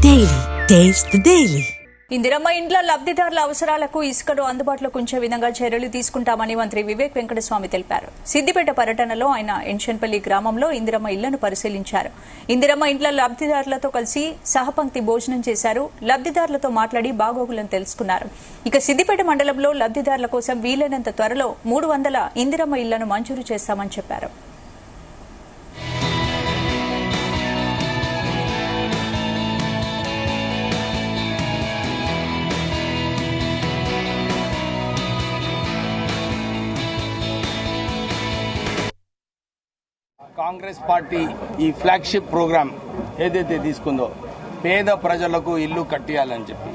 Daily taste the daily. Indiramma ఇండ్ల లబ్ధిదారుల అవసరాలకు ఇసుకను అందుబాటులోకి ఉంచే విధంగా చర్యలు తీసుకుంటామని మంత్రి వివేక్ వెంకటస్వామి తెలిపారు. సిద్దిపేట పర్యటనలో ఆయన ఎన్షన్పల్లి గ్రామంలో ఇందిరమ్మ ఇళ్లను పరిశీలించారు. ఇందిరమ్మ ఇండ్ల లబ్ధిదారులతో కలిసి సహపంక్తి భోజనం చేశారు. లబ్ధిదారులతో మాట్లాడి బాగోగులను తెలుసుకున్నారు. ఇక సిద్దిపేట మండలంలో లబ్ధిదారుల కోసం వీలైనంత త్వరలో 300 ఇందిరమ్మ ఇళ్లను మంజూరు చేస్తామని చెప్పారు. కాంగ్రెస్ పార్టీ ఈ ఫ్లాగ్షిప్ ప్రోగ్రాం ఏదైతే తీసుకుందో పేద ప్రజలకు ఇల్లు కట్టియాలని చెప్పి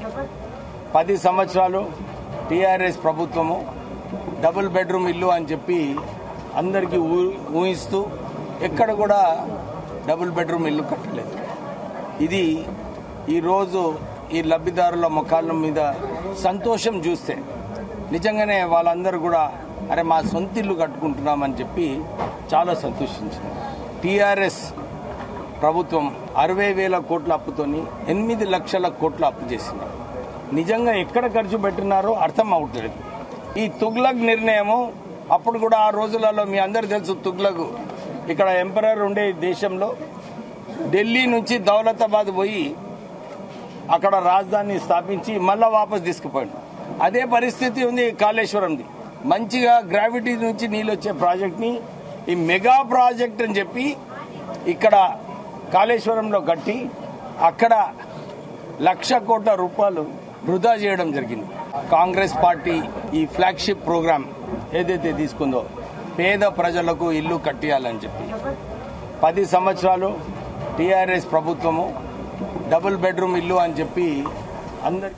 10 సంవత్సరాలు టీఆర్ఎస్ ప్రభుత్వము డబుల్ బెడ్రూమ్ ఇల్లు అని చెప్పి అందరికీ ఊహిస్తూ ఎక్కడ కూడా డబుల్ బెడ్రూమ్ ఇల్లు కట్టలేదు. ఇది ఈరోజు ఈ లబ్ధిదారుల ముఖాల మీద సంతోషం చూస్తే నిజంగానే వాళ్ళందరూ కూడా అరే మా సొంత ఇల్లు కట్టుకుంటున్నామని చెప్పి చాలా సంతోషించింది. టీఆర్ఎస్ ప్రభుత్వం 60,000 కోట్ల అప్పుతోని 8 లక్షల కోట్ల అప్పు చేసింది. నిజంగా ఎక్కడ ఖర్చు పెట్టినారో అర్థం అవట్లేదు. ఈ తుగ్లక్ నిర్ణయము అప్పుడు కూడా ఆ రోజులలో మీ అందరు తెలుసు, తుగ్లక్ ఇక్కడ ఎంపరర్ ఉండే దేశంలో ఢిల్లీ నుంచి దౌలతాబాద్ పోయి అక్కడ రాజధాని స్థాపించి మళ్ళా వాపస్ తీసుకుపోయాడు. అదే పరిస్థితి ఉంది కాళేశ్వరంది. మంచిగా గ్రావిటీ నుంచి నీళ్ళు వచ్చే ప్రాజెక్ట్ ని ఈ మెగా ప్రాజెక్ట్ అని చెప్పి ఇక్కడ కాళేశ్వరంలో కట్టి అక్కడ 1,00,000 కోట్ల రూపాయలు వృధా చేయడం జరిగింది. కాంగ్రెస్ పార్టీ ఈ ఫ్లాగ్షిప్ ప్రోగ్రాం ఏదైతే తీసుకుందో పేద ప్రజలకు ఇల్లు కట్టియాలని చెప్పి 10 సంవత్సరాలు టీఆర్ఎస్ ప్రభుత్వము డబుల్ బెడ్రూమ్ ఇల్లు అని చెప్పి అందరి